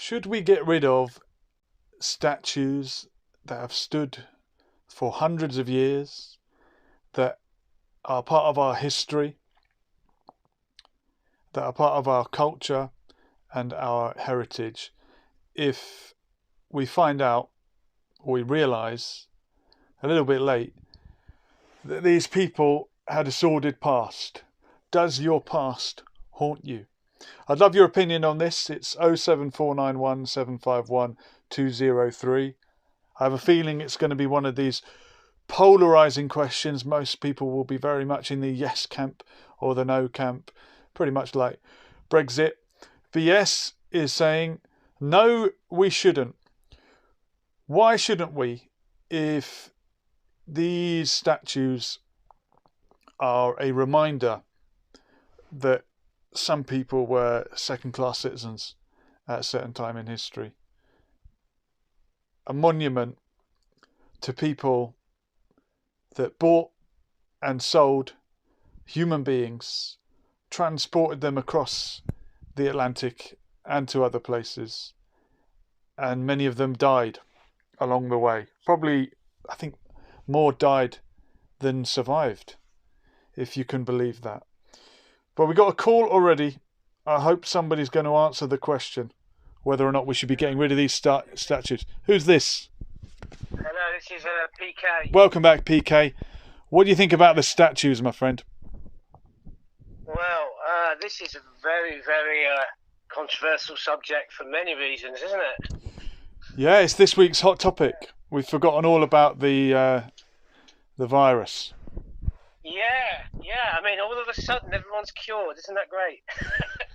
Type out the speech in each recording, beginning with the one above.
Should we get rid of statues that have stood for hundreds of years, that are part of our history, that are part of our culture and our heritage, if we find out, or we realise a little bit late, that these people had a sordid past? Does your past haunt you? I'd love your opinion on this. It's 07491 751 203. I have a feeling it's going to be one of these polarising questions. Most people will be very much in the yes camp or the no camp, pretty much like Brexit. The yes is saying, no, we shouldn't. Why shouldn't we, if these statues are a reminder that some people were second-class citizens at a certain time in history? A monument to people that bought and sold human beings, transported them across the Atlantic and to other places, and many of them died along the way. Probably, I think, more died than survived, if you can believe that. But we got a call already. I hope somebody's going to answer the question whether or not we should be getting rid of these statues. Who's this? Hello, this is PK. Welcome back, PK. What do you think about the statues, my friend? Well, this is a very, very controversial subject for many reasons, isn't it? Yeah, it's this week's hot topic. We've forgotten all about the virus. Yeah. I mean, all of a sudden, everyone's cured. Isn't that great?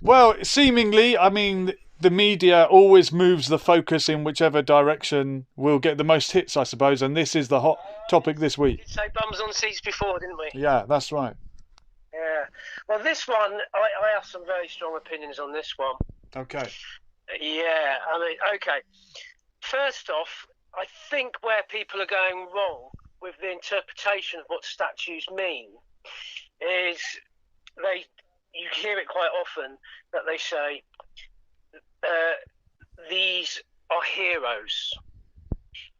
Well, seemingly, I mean, the media always moves the focus in whichever direction will get the most hits, I suppose. And this is the hot topic this week. We did say bums on seats before, didn't we? Yeah, that's right. Yeah. Well, this one, I have some very strong opinions on this one. Okay. Yeah, I mean, okay. First off, I think where people are going wrong with the interpretation of what statues mean is you hear it quite often that they say these are heroes,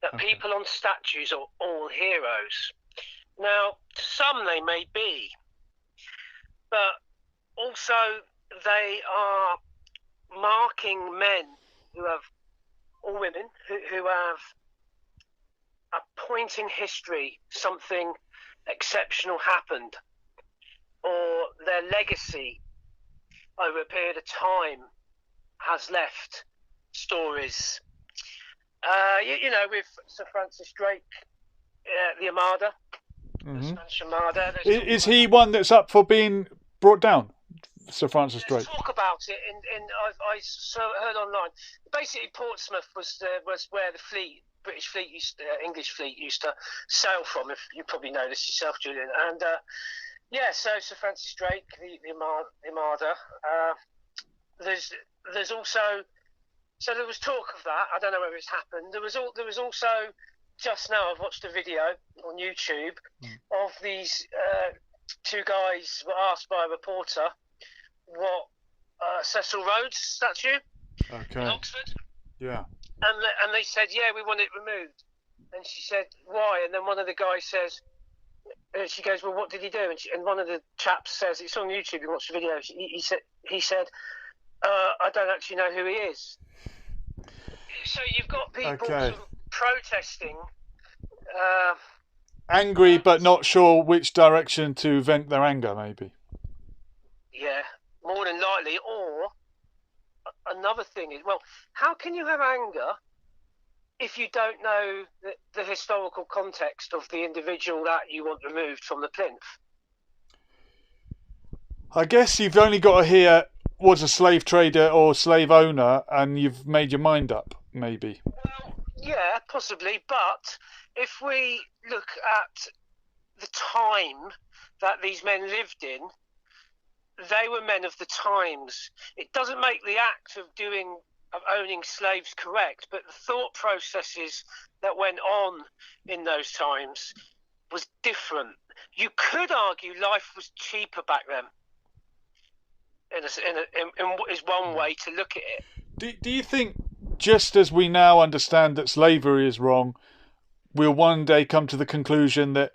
that people on statues are all heroes. Now, to some they may be, but also they are marking men who have, or women, who have a point in history, something exceptional happened, or their legacy over a period of time has left stories. You know, with Sir Francis Drake, the Armada, the Spanish Armada. Is he one that's up for being brought down, Sir Francis Drake? Let's talk about it. I heard online. Basically, Portsmouth was where the fleet, British fleet, English fleet used to sail from. If you probably know this yourself, Julian. And so Sir Francis Drake, the Armada. There's also, so there was talk of that. I don't know whether it's happened. There was also, just now I've watched a video on YouTube of these two guys were asked by a reporter what Cecil Rhodes statue in Oxford. Yeah. And they said, yeah, we want it removed. And she said, why? And then one of the guys says, she goes, well, what did he do? And one of the chaps says, it's on YouTube, you watch the video. He said, I don't actually know who he is. So you've got people sort of protesting. Angry, but not sure which direction to vent their anger, maybe. Yeah, more than likely. Or another thing is, well, how can you have anger if you don't know the historical context of the individual that you want removed from the plinth? I guess you've only got to hear was a slave trader or slave owner and you've made your mind up, maybe. Well, yeah, possibly. But if we look at the time that these men lived in, they were men of the times. It doesn't make the act of owning slaves correct, but the thought processes that went on in those times was different. You could argue life was cheaper back then. Is one way to look at it. Do you think just as we now understand that slavery is wrong, we'll one day come to the conclusion that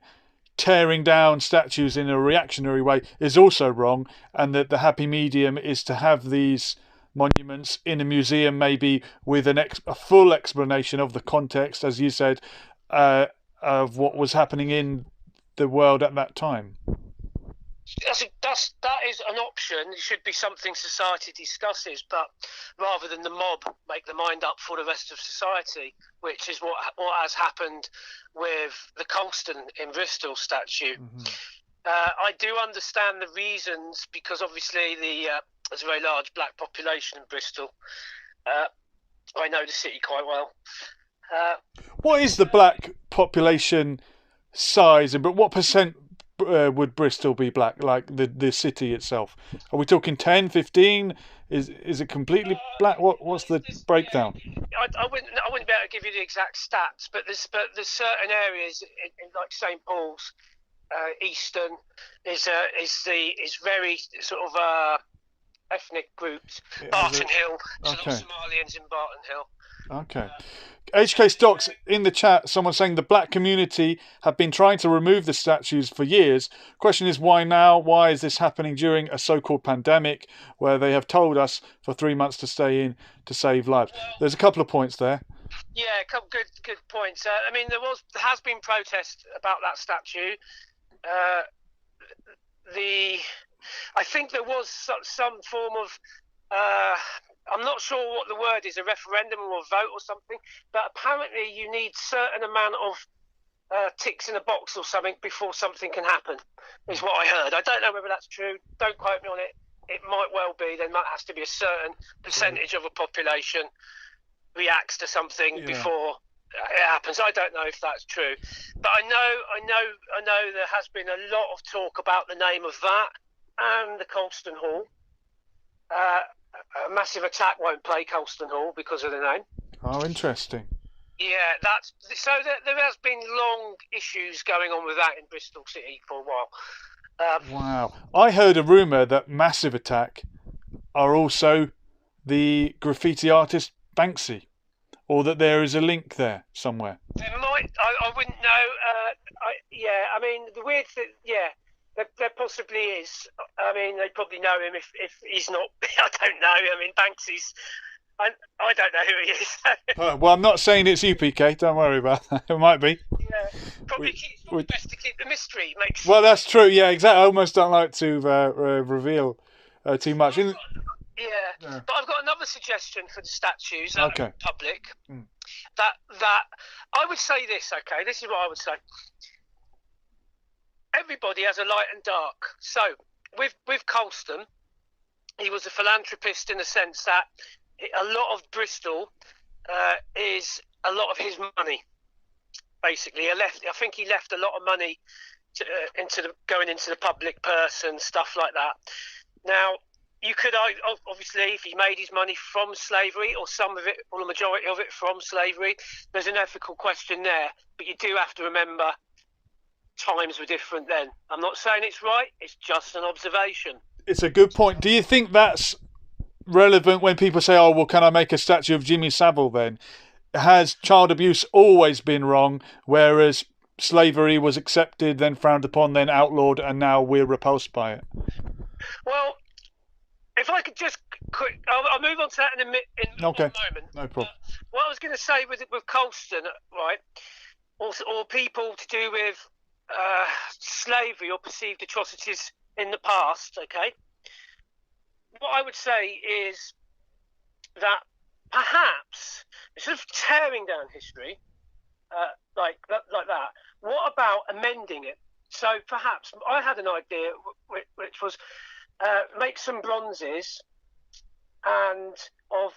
tearing down statues in a reactionary way is also wrong, and that the happy medium is to have these monuments in a museum, maybe with a full explanation of the context, as you said, of what was happening in the world at that time. That is an option. It should be something society discusses, but rather than the mob make the mind up for the rest of society, which is what has happened with the Colston in Bristol statue. Mm-hmm. I do understand the reasons, because obviously there's a very large black population in Bristol. I know the city quite well. What is the black population size, but what percent would Bristol be black, like the city itself? Are we talking 10, 15? Is it completely black? What's the breakdown? I wouldn't be able to give you the exact stats, but there's certain areas in like St Paul's, Easton is very sort of ethnic groups. Barton Hill, so okay. lots of Somalians in Barton Hill. Okay. HK Stocks in the chat, someone saying the black community have been trying to remove the statues for years. Question is, why now? Why is this happening during a so-called pandemic where they have told us for 3 months to stay in to save lives? There's a couple of points there. Yeah, a couple good points. I mean, there has been protest about that statue. I think there was some form of I'm not sure what the word is, a referendum or a vote or something, but apparently you need certain amount of ticks in a box or something before something can happen, is what I heard. I don't know whether that's true. Don't quote me on it. It might well be. There might have to be a certain percentage of a population reacts to something before it happens. I don't know if that's true, but I know there has been a lot of talk about the name of that and the Colston Hall. A Massive Attack won't play Colston Hall because of the name. Oh, interesting. Yeah, there has been long issues going on with that in Bristol City for a while. Wow. I heard a rumour that Massive Attack are also the graffiti artist Banksy, or that there is a link there somewhere. There might. I wouldn't know. I mean, the weird thing, there possibly is. I mean, they probably know him if he's not. I don't know. I mean, Banksy's. I don't know who he is. Well, I'm not saying it's you, PK. Don't worry about that. It might be. Yeah, probably best to keep the mystery. Well, that's true. Yeah, exactly. I almost don't like to reveal too much. Yeah, but I've got another suggestion for the statues in public. That I would say this. Okay, this is what I would say. Everybody has a light and dark. So with Colston, he was a philanthropist in the sense that a lot of Bristol is a lot of his money. Basically, I think he left a lot of money going into the public purse and stuff like that. Now, you could obviously, if he made his money from slavery, or some of it, or the majority of it from slavery, there's an ethical question there. But you do have to remember, times were different then. I'm not saying it's right. It's just an observation. It's a good point. Do you think that's relevant when people say, "Oh, well, can I make a statue of Jimmy Savile?" Then has child abuse always been wrong, whereas slavery was accepted, then frowned upon, then outlawed, and now we're repulsed by it? Well, if I could just quick, I'll move on to that in a moment. No problem. What I was going to say with Colston, right, or people to do with slavery or perceived atrocities in the past, okay? What I would say is that perhaps, instead of tearing down history like that, what about amending it? So perhaps I had an idea, which was make some bronzes and I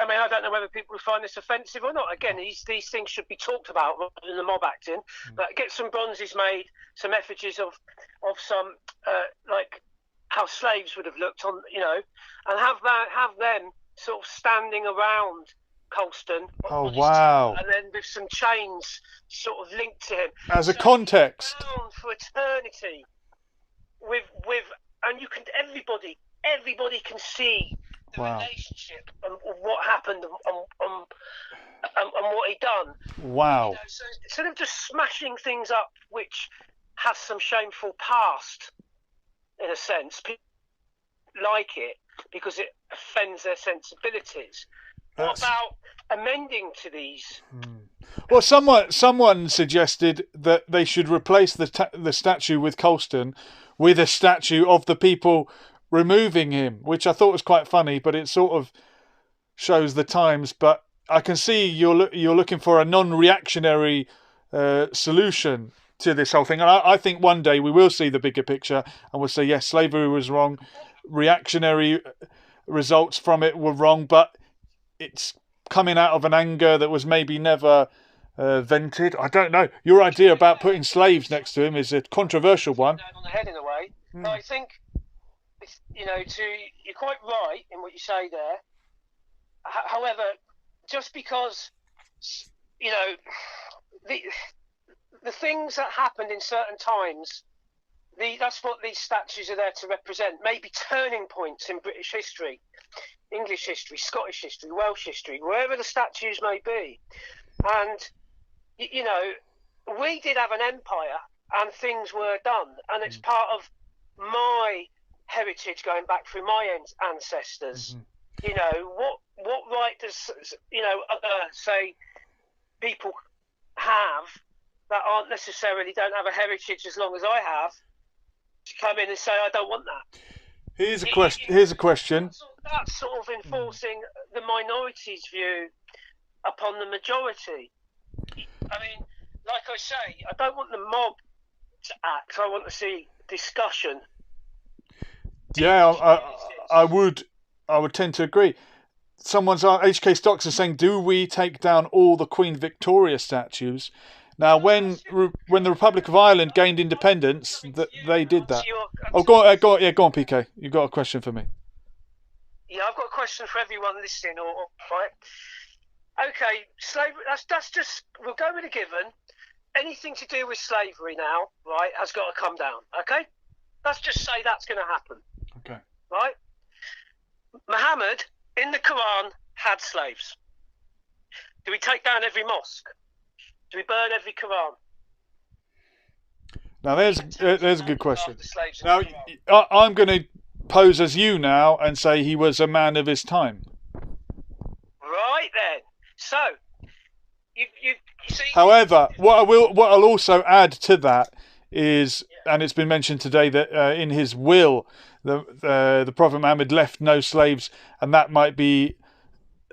mean, I don't know whether people would find this offensive or not. Again, these things should be talked about rather than the mob acting. But get some bronzes made, some effigies of some like how slaves would have looked on, and have them sort of standing around Colston. Oh wow! And then with some chains sort of linked to him as a context for eternity. And you can everybody can see the Wow. relationship and what happened and what he done. Wow. So instead of just smashing things up, which has some shameful past, in a sense, people like it because it offends their sensibilities. What about amending to these? Well, someone suggested that they should replace the statue with Colston with a statue of the people removing him, which I thought was quite funny, but it sort of shows the times. But I can see you're looking for a non-reactionary solution to this whole thing, and I think one day we will see the bigger picture and we'll say yes, slavery was wrong, reactionary results from it were wrong, but it's coming out of an anger that was maybe never vented. I don't know. Your idea about putting slaves next to him is a controversial one. On the head in a way. But I think, you're quite right in what you say there. However, just because, the things that happened in certain times, that's what these statues are there to represent. Maybe turning points in British history, English history, Scottish history, Welsh history, wherever the statues may be. And, we did have an empire and things were done. And it's part of my heritage going back through my ancestors. What right does, other, say, people have that aren't necessarily don't have a heritage as long as I have to come in and say, I don't want that? Here's a question. That's sort of enforcing the minority's view upon the majority. I mean, like I say, I don't want the mob to act. I want to see discussion. Yeah, I would tend to agree. Someone's HK Stocks is saying, do we take down all the Queen Victoria statues? Now, when the Republic of Ireland gained independence, they did that. Oh, go on, PK. You've got a question for me. Yeah, I've got a question for everyone listening. Right? Okay, slavery. That's just, we'll go with a given. Anything to do with slavery now, right, has got to come down. Okay, let's just say that's going to happen. Okay. Right. Muhammad in the Quran had slaves. Do we take down every mosque? Do we burn every Quran? Now there's a good question. Now I'm going to pose as you now and say he was a man of his time. Right then. So you see. However, what I'll also add to that is, and it's been mentioned today that in his will, the Prophet Muhammad left no slaves, and that might be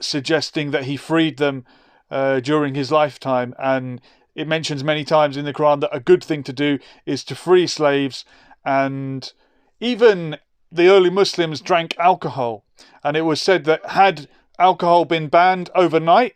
suggesting that he freed them during his lifetime. And it mentions many times in the Quran that a good thing to do is to free slaves, and even the early Muslims drank alcohol, and it was said that had alcohol been banned overnight,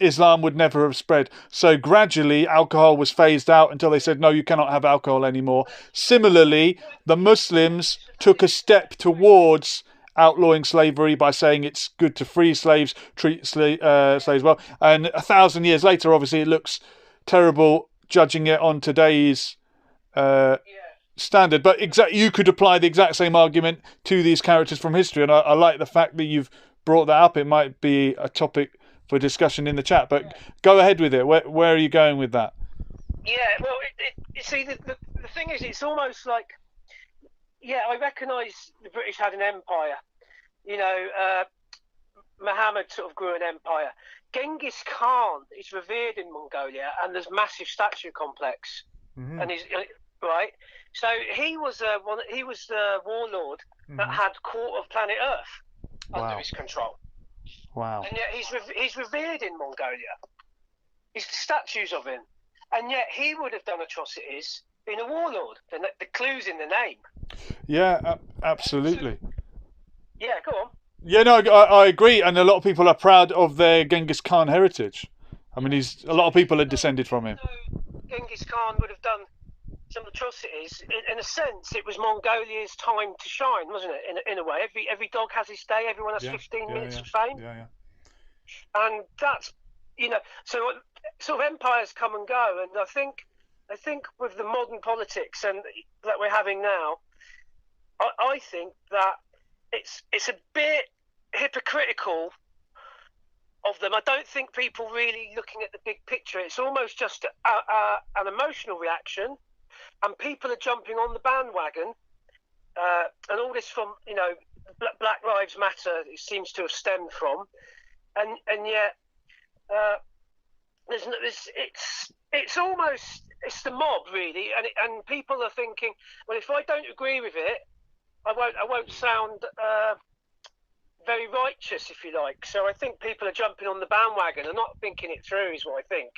Islam would never have spread. So gradually alcohol was phased out until they said, no, you cannot have alcohol anymore. Similarly, the Muslims took a step towards outlawing slavery by saying it's good to free slaves, treat slaves well. And 1,000 years later, obviously, it looks terrible judging it on today's standard. But you could apply the exact same argument to these characters from history. And I like the fact that you've brought that up. It might be a topic for discussion in the chat, but go ahead with it. Where are you going with that? Yeah, well, you see, the thing is, it's almost like, I recognise the British had an empire. Muhammad sort of grew an empire. Genghis Khan is revered in Mongolia, and there's massive statue complex. And he's right. So he was the warlord that had quarter of planet Earth under his control. Wow. And yet he's revered in Mongolia. There's statues of him. And yet he would have done atrocities being a warlord. The clue's in the name. Yeah, absolutely. Yeah, go on. Yeah, no, I agree. And a lot of people are proud of their Genghis Khan heritage. I mean, a lot of people are descended from him. Genghis Khan would have done some atrocities. In a sense, it was Mongolia's time to shine, wasn't it? In a way, every dog has his day. Everyone has 15 minutes of fame. Yeah. And that's, so sort of empires come and go. And I think with the modern politics and that we're having now, I think that it's a bit hypocritical of them. I don't think people really looking at the big picture. It's almost just an emotional reaction, and people are jumping on the bandwagon, and all this from Black Lives Matter. It seems to have stemmed from, and yet it's almost the mob really, and people are thinking, well, if I don't agree with it, I won't sound very righteous, if you like. So I think people are jumping on the bandwagon and not thinking it through, is what I think.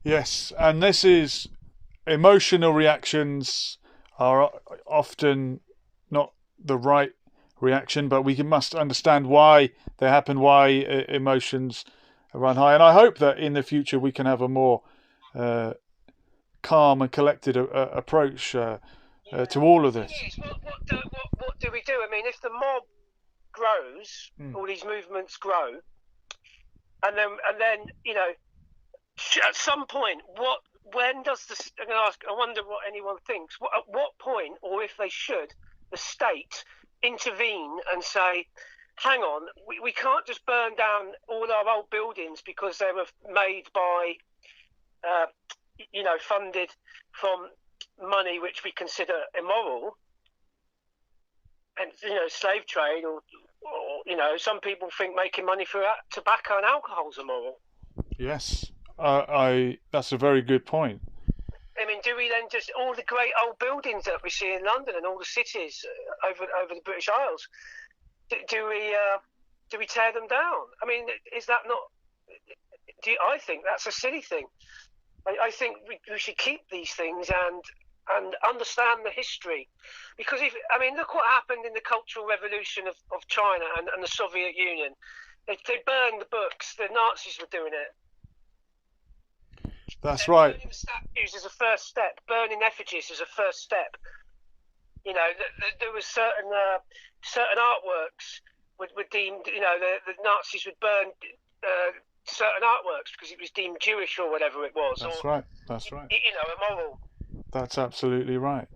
Yes, and this is emotional reactions are often not the right reaction, but we must understand why they happen, why emotions run high. And I hope that in the future we can have a more calm and collected approach to all of this. What do we do? I mean, if the mob grows, all these movements grow, and then at some point, when does this? I'm going to ask. I wonder what anyone thinks. At what point, or if they should, the state intervene and say, "Hang on, we can't just burn down all our old buildings because they were made by, funded from money which we consider immoral." And slave trade, or some people think making money through tobacco and alcohol is immoral. Yes, that's a very good point. I mean, do we then just all the great old buildings that we see in London and all the cities over the British Isles? Do we tear them down? I mean, is that not? I think that's a silly thing. I think we should keep these things and understand the history, because look what happened in the Cultural Revolution of China and the Soviet Union. They burned the books. The Nazis were doing it. That's right. Burning the statues is a first step. Burning effigies is a first step. There was certain artworks were deemed. The Nazis would burn certain artworks because it was deemed Jewish or whatever it was. That's right. Immoral. That's absolutely right.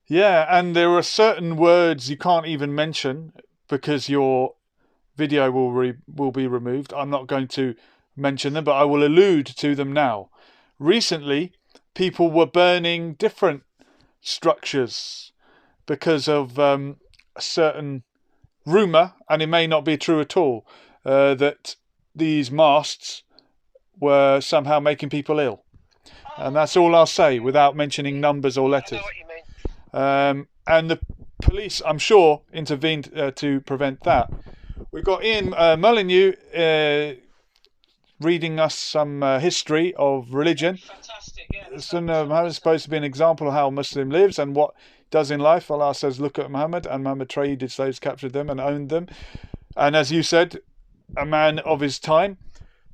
Yeah, and there are certain words you can't even mention because your video will be removed. I'm not going to mention them, but I will allude to them now. Recently, people were burning different structures because of a certain rumour, and it may not be true at all, that these masts were somehow making people ill. And that's all I'll say without mentioning numbers or letters. I know what you mean. And the police, I'm sure, intervened to prevent that. We've got Ian Molyneux reading us some history of religion. Fantastic, yeah. Sunnah of Muhammad is supposed to be an example of how a Muslim lives and what he does in life. Allah says, look at Muhammad, and Muhammad traded slaves, captured them and owned them. And as you said, a man of his time.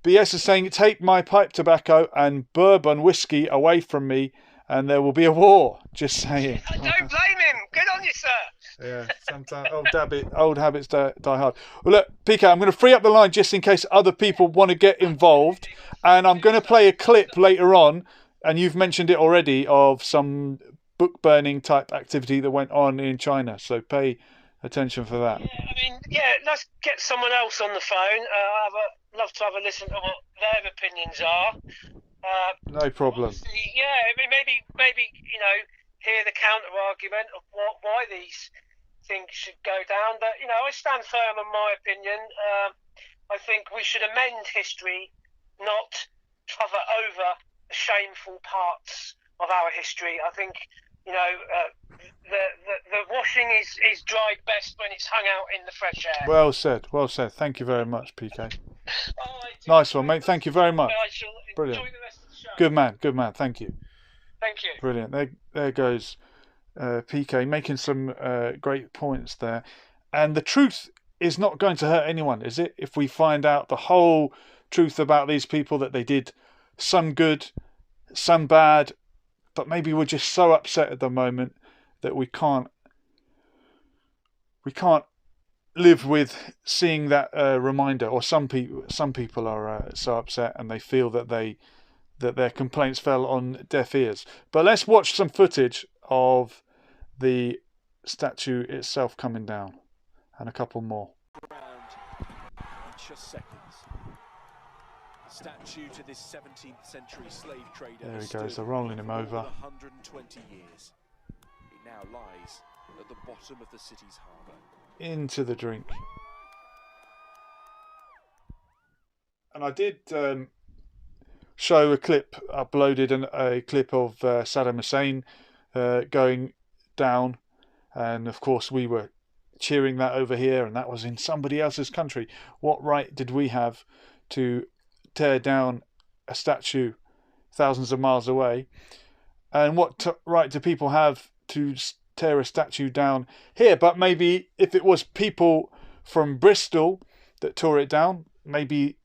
BS is saying, take my pipe tobacco and bourbon whiskey away from me and there will be a war. Just saying. I don't blame him. Good on you, sir. Yeah, sometimes old habits die hard. Well, look, PK, I'm going to free up the line just in case other people want to get involved. And I'm going to play a clip later on, and you've mentioned it already, of some book burning type activity that went on in China. So pay attention for that. Yeah, let's get someone else on the phone. I'd love to have a listen to what their opinions are. No problem. Maybe hear the counter argument of why these things should go down. But I stand firm on my opinion. I think we should amend history, not cover over the shameful parts of our history. I think the washing is dried best when it's hung out in the fresh air. Well said. Thank you very much, PK. Nice one, mate. Thank you very much. I shall Brilliant. enjoy the rest of the show. Good man. Thank you. Thank you. Brilliant. There goes PK making some great points there. And the truth is not going to hurt anyone, is it? If we find out the whole truth about these people, that they did some good, some bad, but maybe we're just so upset at the moment that we can't live with seeing that reminder. Or some people are so upset and they feel that their complaints fell on deaf ears. But let's watch some footage of the statue itself coming down and a couple more. ground in just seconds. Statue to this 17th century slave trader. There he goes, they're rolling him over. 120 years. It now lies at the bottom of the city's harbour. Into the drink. And I did show a clip, uploaded a clip of Saddam Hussein going down, and of course we were cheering that over here, and that was in somebody else's country. What right did we have to tear down a statue thousands of miles away? And what right do people have to tear a statue down here? But maybe if it was people from Bristol that tore it down, maybe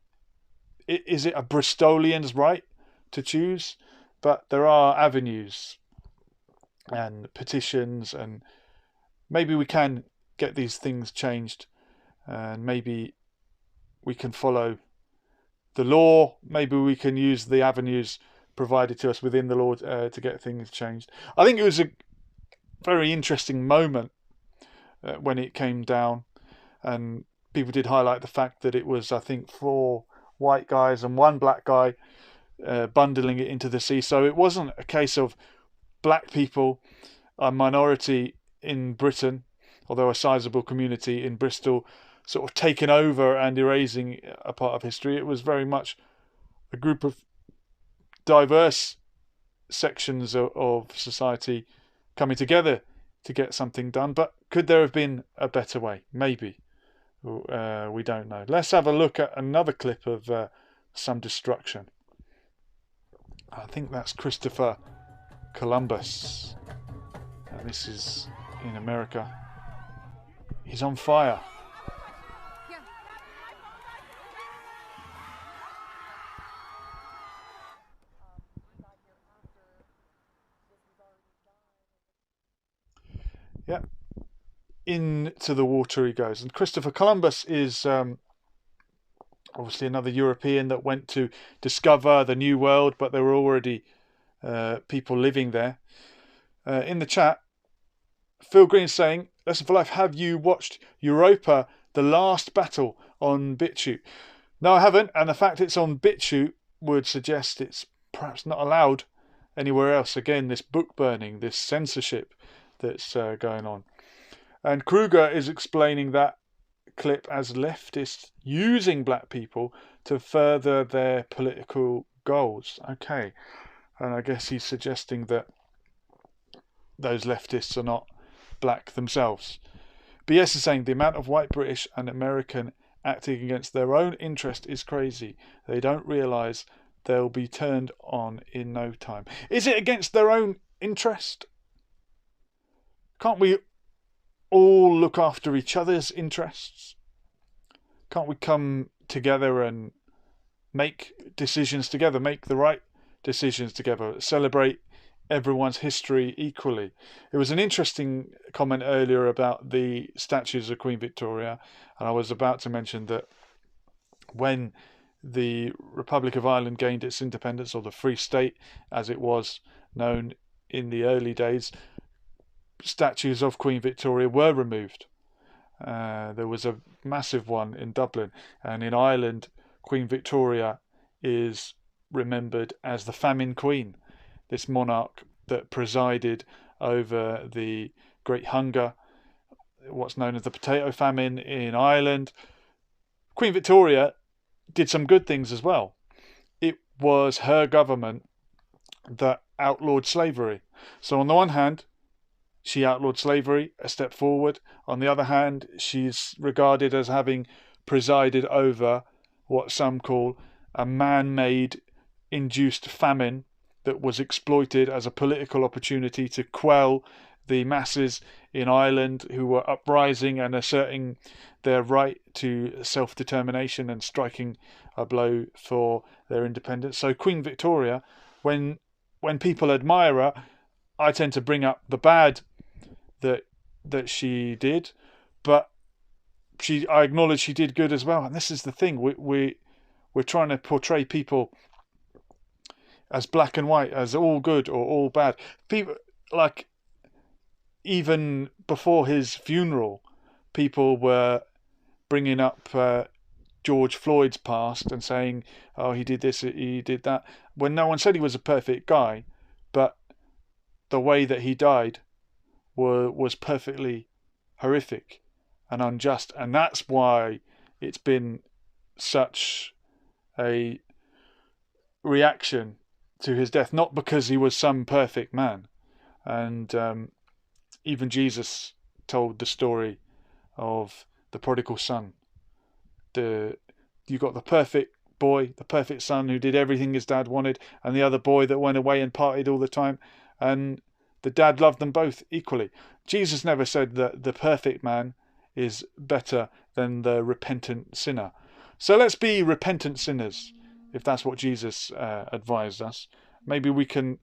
is it a Bristolian's right to choose? But there are avenues and petitions, and maybe we can get these things changed, and maybe we can follow the law. Maybe we can use the avenues provided to us within the law to get things changed. I think it was a very interesting moment when it came down, and people did highlight the fact that it was, I think, 4 white guys and 1 black guy bundling it into the sea. So it wasn't a case of black people, a minority in Britain, although a sizable community in Bristol, sort of taking over and erasing a part of history. It was very much a group of diverse sections of society coming together to get something done. But could there have been a better way? Maybe. We don't know. Let's have a look at another clip of some destruction. I think that's Christopher Columbus. And this is in America. He's on fire. Yeah. Into the water he goes. And Christopher Columbus is obviously another European that went to discover the New World, but there were already people living there. In the chat, Phil Green saying, Lesson for Life, have you watched Europa, The Last Battle on BitChute? No, I haven't, and the fact it's on BitChute would suggest it's perhaps not allowed anywhere else. Again, this book burning, this censorship that's going on. And Kruger is explaining that clip as leftists using black people to further their political goals. Okay. And I guess he's suggesting that those leftists are not black themselves. BS is saying the amount of white British and American acting against their own interest is crazy. They don't realise they'll be turned on in no time. Is it against their own interest? Can't we all look after each other's interests? Can't we come together and make decisions together, make the right decisions together, celebrate everyone's history equally? It was an interesting comment earlier about the statues of Queen Victoria, and I was about to mention that when the Republic of Ireland gained its independence, or the Free State as it was known in the early days, statues of Queen Victoria were removed. There was a massive one in Dublin, and in Ireland Queen Victoria is remembered as the Famine Queen, this monarch that presided over the Great Hunger, what's known as the Potato Famine in Ireland. Queen Victoria did some good things as well. It was her government that outlawed slavery. So on the one hand, she outlawed slavery, a step forward. On the other hand, she's regarded as having presided over what some call a man-made induced famine that was exploited as a political opportunity to quell the masses in Ireland who were uprising and asserting their right to self-determination and striking a blow for their independence. So Queen Victoria, when people admire her, I tend to bring up the bad that she did, but I acknowledge she did good as well. And this is the thing, we're trying to portray people as black and white, as all good or all bad. People, like, even before his funeral, people were bringing up George Floyd's past and saying, oh, he did this, he did that, when no one said he was a perfect guy, but the way that he died was perfectly horrific and unjust. And that's why it's been such a reaction to his death, not because he was some perfect man. And even Jesus told the story of the prodigal son. You got the perfect boy, the perfect son who did everything his dad wanted, and the other boy that went away and partied all the time, and the dad loved them both equally. Jesus never said that the perfect man is better than the repentant sinner. So let's be repentant sinners, if that's what Jesus advised us. Maybe we can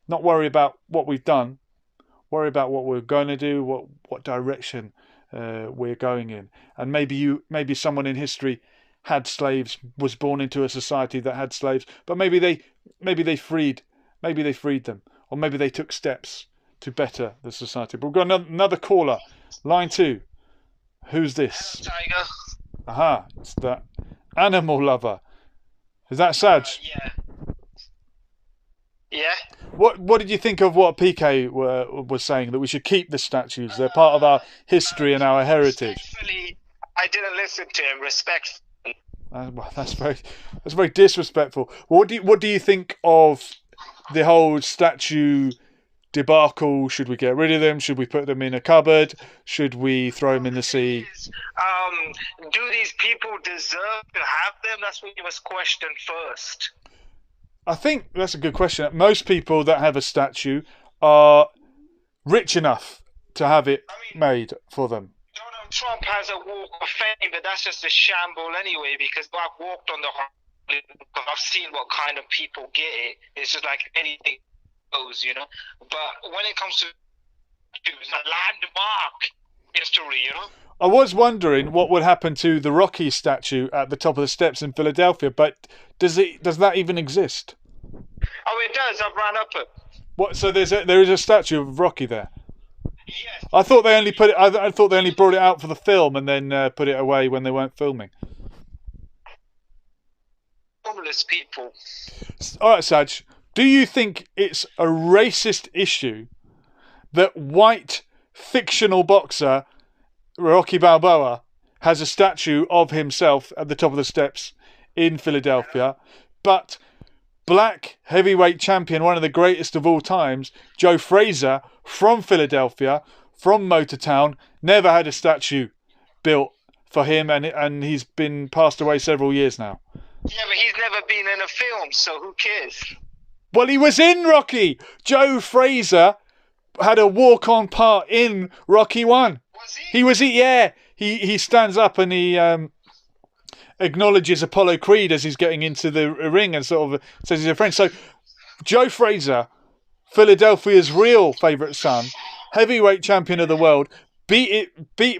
not worry about what we've done, worry about what we're going to do, what direction we're going in. And maybe someone in history had slaves, was born into a society that had slaves, but maybe they freed them, or maybe they took steps to better the society. But we've got another caller, line 2. Who's this? Tiger. Aha, it's the animal lover. Is that Saj? Yeah. Yeah. What did you think of what PK was saying, that we should keep the statues? They're part of our history and our heritage. Respectfully, I didn't listen to him. Respectfully. Well, that's very disrespectful. What do you think of the whole statue debacle? Should we get rid of them? Should we put them in a cupboard? Should we throw them in the sea? Do these people deserve to have them? That's what you must question first. I think that's a good question. Most people that have a statue are rich enough to have it made for them. Donald Trump has a walk of fame, but that's just a shamble anyway, because I've walked on the I've seen what kind of people get it. It's just like anything goes, you know. But when it comes to it's a landmark history, you know. I was wondering what would happen to the Rocky statue at the top of the steps in Philadelphia, but does that even exist? Oh, it does. I've run up it. What? So there is a statue of Rocky there. Yes. I thought they only put it. I thought they only brought it out for the film and then put it away when they weren't filming. Homeless people. All right, Saj. Do you think it's a racist issue that white fictional boxer Rocky Balboa has a statue of himself at the top of the steps in Philadelphia, but black heavyweight champion, one of the greatest of all times, Joe Frazier from Philadelphia, from Motortown, never had a statue built for him, and he's been passed away several years now? Yeah, but he's never been in a film, so who cares? Well, he was in Rocky. Joe Frazier had a walk-on part in Rocky 1. Was he? He was, yeah. He stands up and he acknowledges Apollo Creed as he's getting into the ring and sort of says he's a friend. So Joe Frazier, Philadelphia's real favourite son, heavyweight champion of the world, beat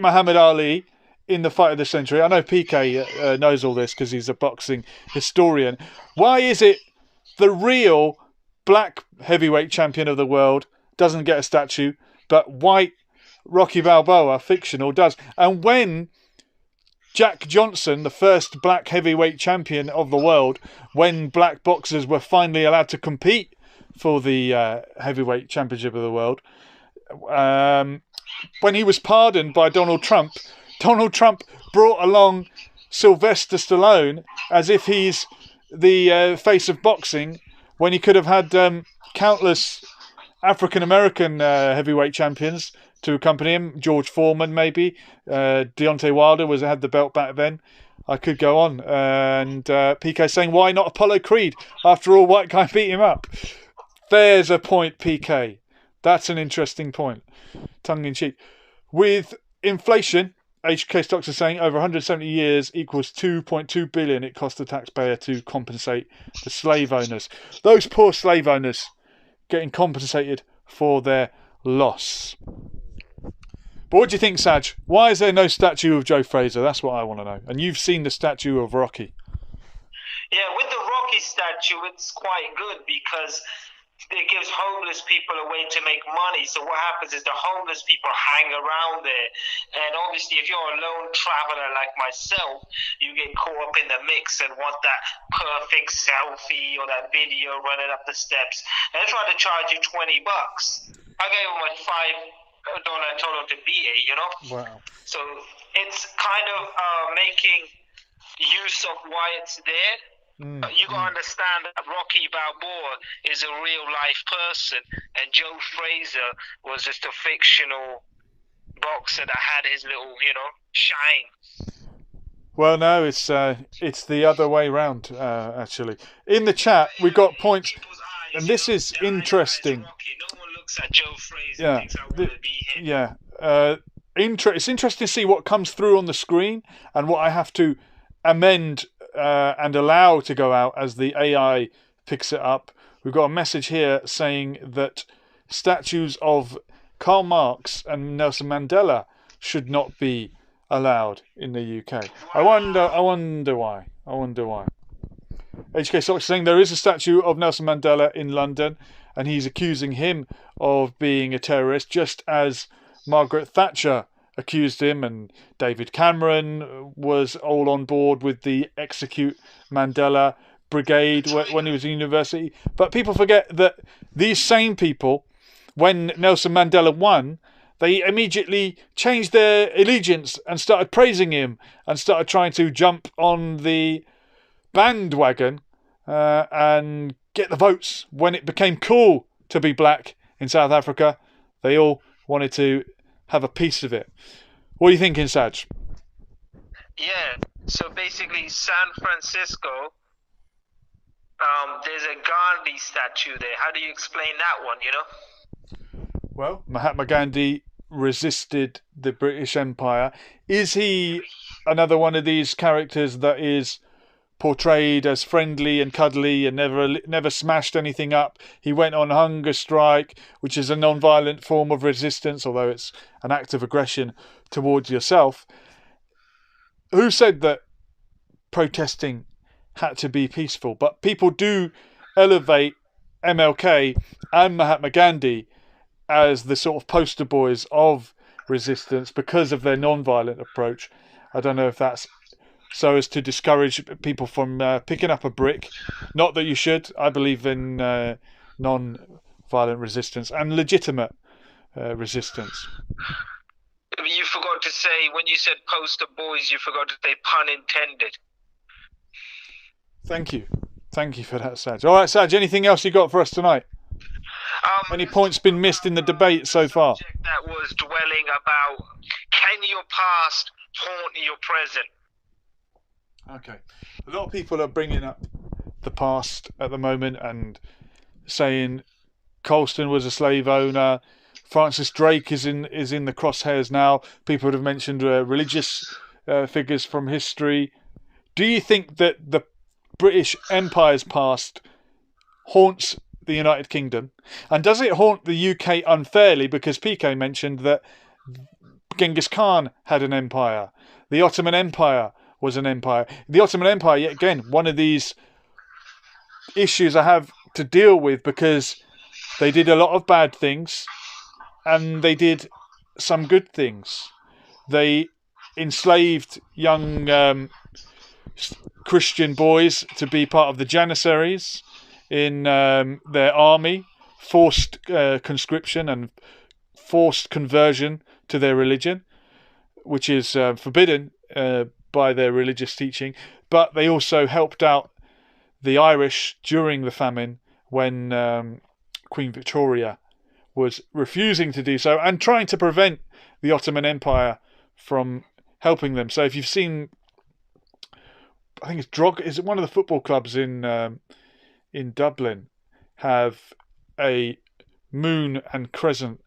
Muhammad Ali in the fight of the century. I know PK knows all this because he's a boxing historian. Why is it the real black heavyweight champion of the world doesn't get a statue, but white Rocky Balboa, fictional, does? And when Jack Johnson, the first black heavyweight champion of the world, when black boxers were finally allowed to compete for the heavyweight championship of the world, when he was pardoned by Donald Trump brought along Sylvester Stallone as if he's the face of boxing, when he could have had countless African-American heavyweight champions to accompany him. George Foreman, maybe. Deontay Wilder had the belt back then. I could go on. And PK saying, why not Apollo Creed? After all, white guy beat him up. There's a point, PK. That's an interesting point. Tongue in cheek. With inflation, HK Stocks are saying over 170 years equals 2.2 billion it cost the taxpayer to compensate the slave owners. Those poor slave owners getting compensated for their loss. But what do you think, Saj? Why is there no statue of Joe Frazier? That's what I want to know. And you've seen the statue of Rocky. Yeah, with the Rocky statue, it's quite good because it gives homeless people a way to make money. So what happens is the homeless people hang around there. And obviously, if you're a lone traveler like myself, you get caught up in the mix and want that perfect selfie or that video running up the steps. And they're trying to charge you $20. I gave them a $5 and told them to beat it, you know? Wow. So it's kind of making use of why it's there. You gotta understand that Rocky Balboa is a real life person, and Joe Frazier was just a fictional boxer that had his little, shine. Well, no, it's the other way round, actually. In the chat, we got points, and this is interesting. No one looks at Joe Frazier Yeah, and thinks I want to be him. yeah. It's interesting to see what comes through on the screen and what I have to amend and allow to go out as the AI picks it up. We've got a message here saying that statues of Karl Marx and Nelson Mandela should not be allowed in the UK. I wonder why. HK Socks saying there is a statue of Nelson Mandela in London, and he's accusing him of being a terrorist, just as Margaret Thatcher accused him, and David Cameron was all on board with the Execute Mandela brigade when he was in university. But people forget that these same people, when Nelson Mandela won, they immediately changed their allegiance and started praising him and started trying to jump on the bandwagon and get the votes. When it became cool to be black in South Africa, they all wanted to have a piece of it. What are you thinking, Saj? Yeah, so basically San Francisco, there's a Gandhi statue there. How do you explain that one, Well, Mahatma Gandhi resisted the British Empire. Is he another one of these characters that is portrayed as friendly and cuddly and never smashed anything up? He went on hunger strike, which is a non-violent form of resistance, although it's an act of aggression towards yourself. Who said that protesting had to be peaceful? But people do elevate MLK and Mahatma Gandhi as the sort of poster boys of resistance because of their non-violent approach. I don't know if that's so as to discourage people from picking up a brick. Not that you should. I believe in non-violent resistance and legitimate resistance. You forgot to say, when you said poster boys, you forgot to say pun intended. Thank you. Thank you for that, Saj. All right, Saj, anything else you got for us tonight? Any points been missed in the debate so far? That was dwelling about, can your past haunt your present? Okay. A lot of people are bringing up the past at the moment and saying Colston was a slave owner. Francis Drake is in the crosshairs now. People would have mentioned religious figures from history. Do you think that the British Empire's past haunts the United Kingdom? And does it haunt the UK unfairly? Because PK mentioned that Genghis Khan had an empire. The Ottoman Empire was an empire. The Ottoman Empire, yet again, one of these issues I have to deal with, because they did a lot of bad things and they did some good things. They enslaved young Christian boys to be part of the Janissaries in their army, forced conscription and forced conversion to their religion, which is forbidden by their religious teaching. But they also helped out the Irish during the famine when Queen Victoria was refusing to do so and trying to prevent the Ottoman Empire from helping them. So if you've seen, I think it's is it one of the football clubs in Dublin have a moon and crescent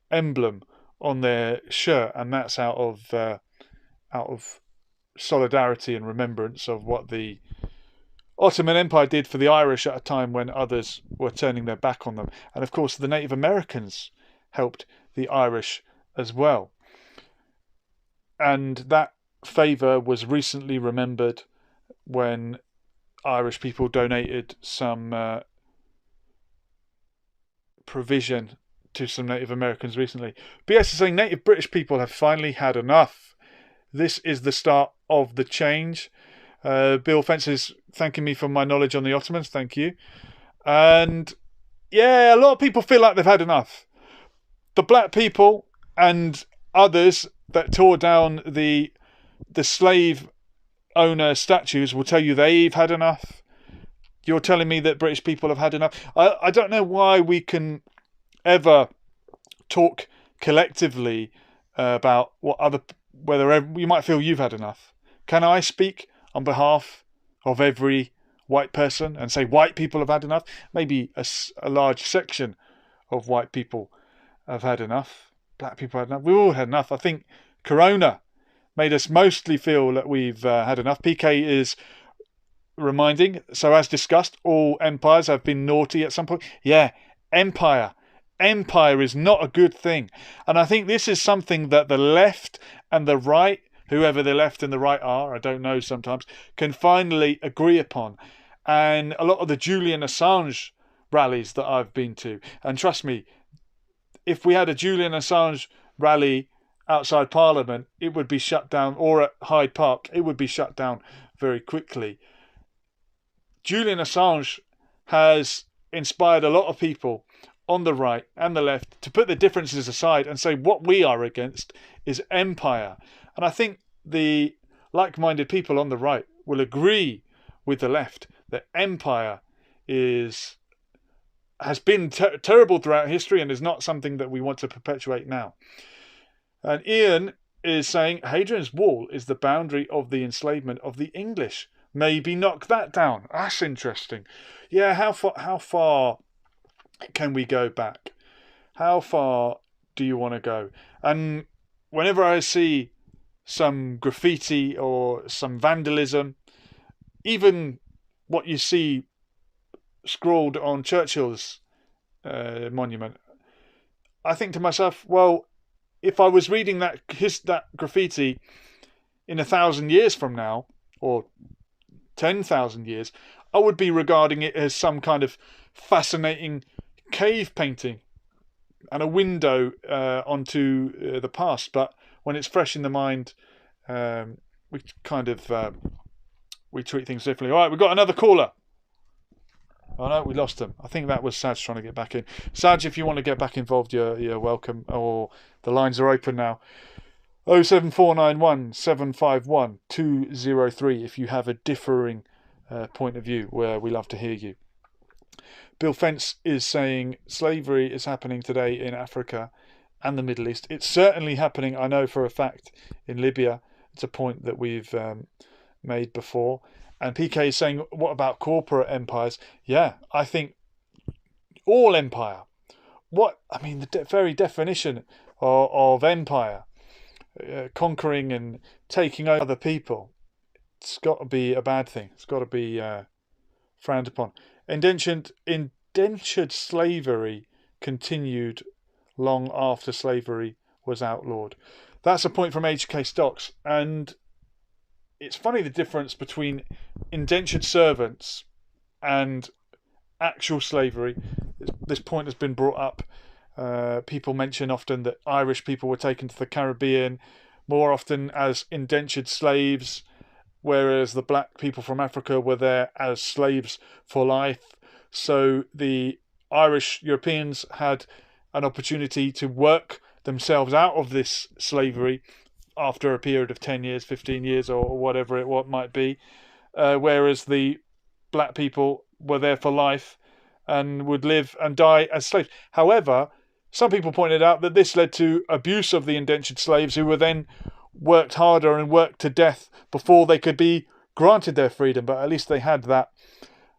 emblem on their shirt, and that's out of solidarity and remembrance of what the Ottoman Empire did for the Irish at a time when others were turning their back on them. And of course the Native Americans helped the Irish as well. And that favour was recently remembered when Irish people donated some provision to some Native Americans recently. BS is saying Native British people have finally had enough. This is the start of the change. Bill Fence is thanking me for my knowledge on the Ottomans. Thank you. And yeah, a lot of people feel like they've had enough. The black people and others that tore down the slave owner statues will tell you they've had enough. You're telling me that British people have had enough. I don't know why we can ever talk collectively about whether you might feel you've had enough. Can I speak on behalf of every white person and say white people have had enough? Maybe a large section of white people have had enough. Black people have had enough. We've all had enough. I think Corona made us mostly feel that we've had enough. PK is reminding, so as discussed, all empires have been naughty at some point. Yeah, empire is not a good thing. And I think this is something that the left and the right, whoever the left and the right are, I don't know sometimes, can finally agree upon. And a lot of the Julian Assange rallies that I've been to, and trust me, if we had a Julian Assange rally outside Parliament, it would be shut down, or at Hyde Park, it would be shut down very quickly. Julian Assange has inspired a lot of people on the right and the left to put the differences aside and say what we are against is empire. And I think the like-minded people on the right will agree with the left that empire has been terrible throughout history and is not something that we want to perpetuate now. And Ian is saying Hadrian's Wall is the boundary of the enslavement of the English. Maybe knock that down. That's interesting. Yeah, how far can we go back? How far do you want to go? And whenever I see some graffiti or some vandalism, even what you see scrawled on Churchill's monument, I think to myself, well, if I was reading that graffiti in 1,000 years from now, or 10,000 years, I would be regarding it as some kind of fascinating cave painting and a window onto the past. But when it's fresh in the mind, we treat things differently. All right, we've got another caller. Oh no, we lost him. I think that was Saj trying to get back in. Saj, if you want to get back involved, you're welcome. Or the lines are open now. 07491 751 203 if you have a differing point of view, where we love to hear you. Bill Fence is saying slavery is happening today in Africa and the Middle East. It's certainly happening, I know for a fact, in Libya. It's a point that we've made before. And PK is saying, what about corporate empires? Yeah, I think all empire. The very definition of empire, conquering and taking over other people, it's got to be a bad thing. It's got to be frowned upon. Indentured slavery continued long after slavery was outlawed. That's a point from HK Stocks. And it's funny the difference between indentured servants and actual slavery. This point has been brought up. People mention often that Irish people were taken to the Caribbean more often as indentured slaves, whereas the black people from Africa were there as slaves for life. So the Irish Europeans had an opportunity to work themselves out of this slavery after a period of 10 years, 15 years, or whatever it might be, whereas the black people were there for life and would live and die as slaves. However, some people pointed out that this led to abuse of the indentured slaves, who were then worked harder and worked to death before they could be granted their freedom, but at least they had that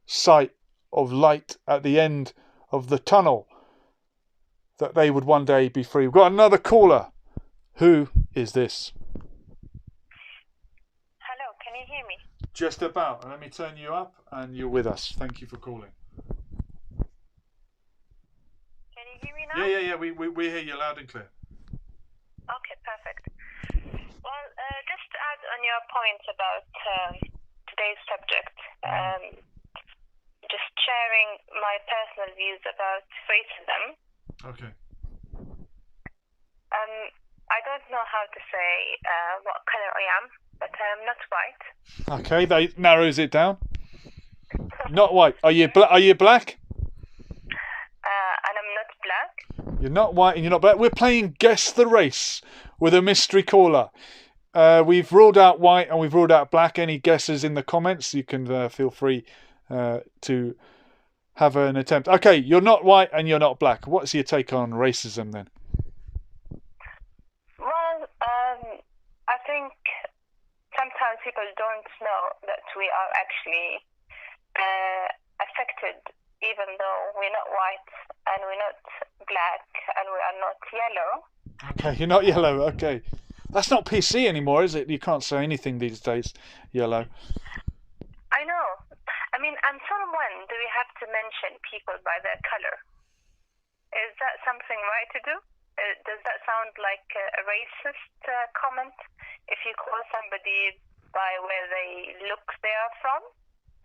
sight of light at the end of the tunnel, that they would one day be free. We've got another caller. Who is this? Hello, can you hear me? Just about. Let me turn you up and you're with us. Thank you for calling. Can you hear me now? Yeah. We hear you loud and clear. Okay, perfect. Well, just to add on your point about today's subject, just sharing my my personal views about racism. Okay. I don't know how to say what color I am, but I am not white. Okay, that narrows it down. Not white. Are you black? And I'm not black. You're not white and you're not black. We're playing Guess the Race with a mystery caller. We've ruled out white and we've ruled out black. Any guesses in the comments? You can feel free to have an attempt. Okay, you're not white and you're not black. What's your take on racism then? Well, I think sometimes people don't know that we are actually affected, even though we're not white and we're not black and we are not yellow. Okay, you're not yellow. Okay. That's not PC anymore, is it? You can't say anything these days, yellow. I know. I mean, until when do we have to mention people by their color? Is that something right to do? Does that sound like a racist comment if you call somebody by where they look they are from?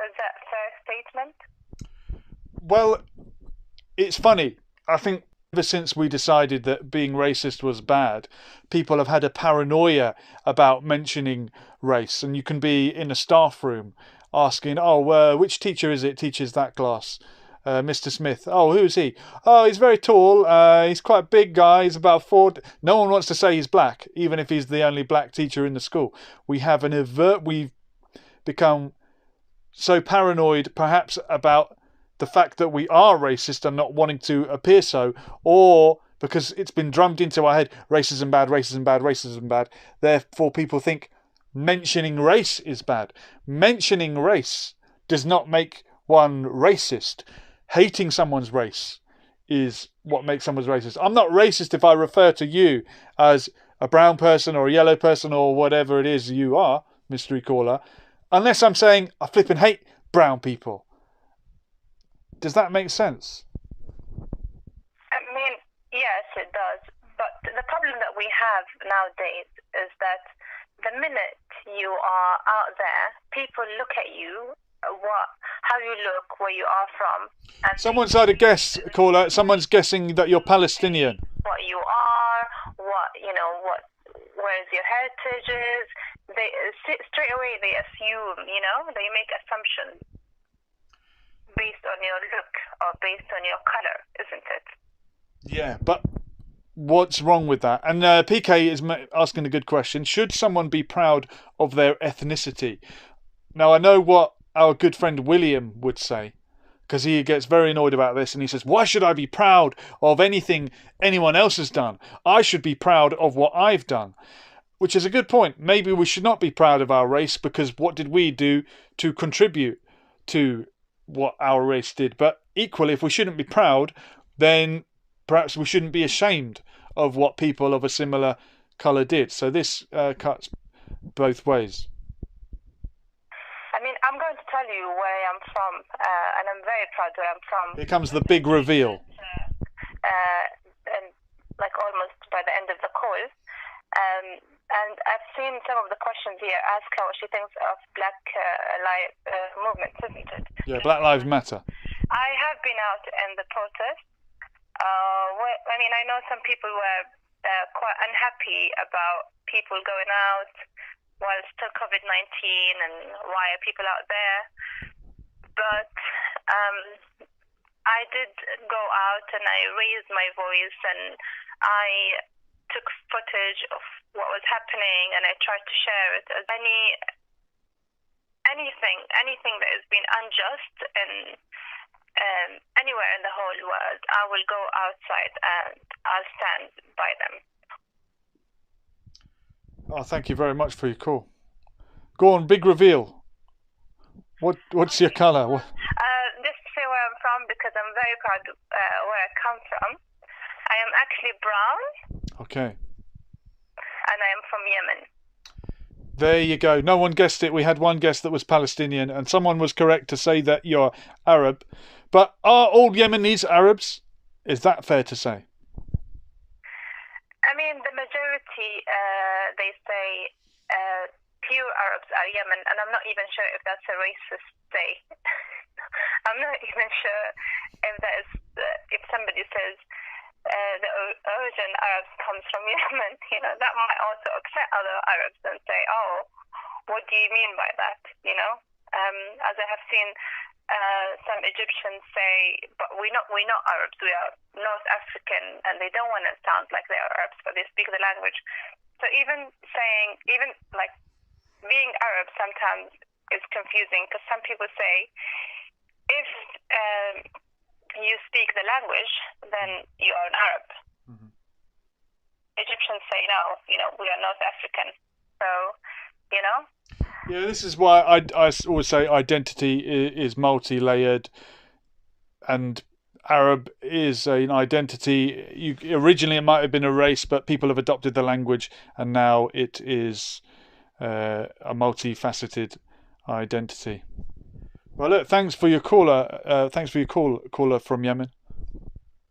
Is that a fair statement? Well, it's funny. I think ever since we decided that being racist was bad, people have had a paranoia about mentioning race. And you can be in a staff room asking, which teacher is it teaches that class? Mr. Smith. Oh, who's he? Oh, he's very tall. He's quite a big guy. He's about 4. No one wants to say he's black, even if he's the only black teacher in the school. We've become so paranoid, perhaps, about the fact that we are racist and not wanting to appear so, or because it's been drummed into our head, racism bad, racism bad, racism bad. Therefore, people think mentioning race is bad. Mentioning race does not make one racist. Hating someone's race is what makes someone racist. I'm not racist if I refer to you as a brown person or a yellow person or whatever it is you are, mystery caller, unless I'm saying I flipping hate brown people. Does that make sense? I mean, yes, it does. But the problem that we have nowadays is that the minute you are out there, people look at you, how you look, where you are from. And someone's had a guess, caller. Someone's guessing that you're Palestinian. What you are, where's your heritage is. They straight away they assume, they make assumptions based on your look or based on your color, isn't it? Yeah, but what's wrong with that? And PK is asking a good question. Should someone be proud of their ethnicity? Now, I know what our good friend William would say, because he gets very annoyed about this, and he says, why should I be proud of anything anyone else has done? I should be proud of what I've done. Which is a good point. Maybe we should not be proud of our race, because what did we do to contribute to what our race did? But equally, if we shouldn't be proud, then perhaps we shouldn't be ashamed of what people of a similar colour did. So this cuts both ways. I mean, I'm going to tell you where I am from, and I'm very proud where I'm from. Here comes the big reveal. And like almost by the end of the call. And I've seen some of the questions here ask her what she thinks of Black Lives Movement, isn't it? Yeah, Black Lives Matter. I have been out in the protest. I know some people were quite unhappy about people going out while still COVID-19 and why are people out there. But I did go out and I raised my voice and I took footage of what was happening and I tried to share it as anything that has been unjust and anywhere in the whole world, I will go outside and I'll stand by them. Oh, thank you very much for your call. Go on, big reveal. What's your colour? Just to say where I'm from, because I'm very proud where I come from. I am actually brown. Okay. And I am from Yemen. There you go. No one guessed it. We had one guess that was Palestinian, and someone was correct to say that you're Arab. But are all Yemenis Arabs? Is that fair to say? I mean, the majority, they say pure Arabs are Yemen, and I'm not even sure if that's a racist say. I'm not even sure if that is if somebody says the origin Arabs comes from Yemen, that might also upset other Arabs and say, oh, what do you mean by that? As I have seen some Egyptians say, but we're not Arabs, we are North African, and they don't want to sound like they are Arabs, but they speak the language. So even like being Arab sometimes is confusing, because some people say if you speak the language, then you are an Arab. Mm-hmm. Egyptians say no, we are North African. So, Yeah, this is why I always say identity is multi-layered, and Arab is an identity. Originally it might have been a race, but people have adopted the language, and now it is a multifaceted identity. Well, look, thanks for your caller. Thanks for your caller from Yemen.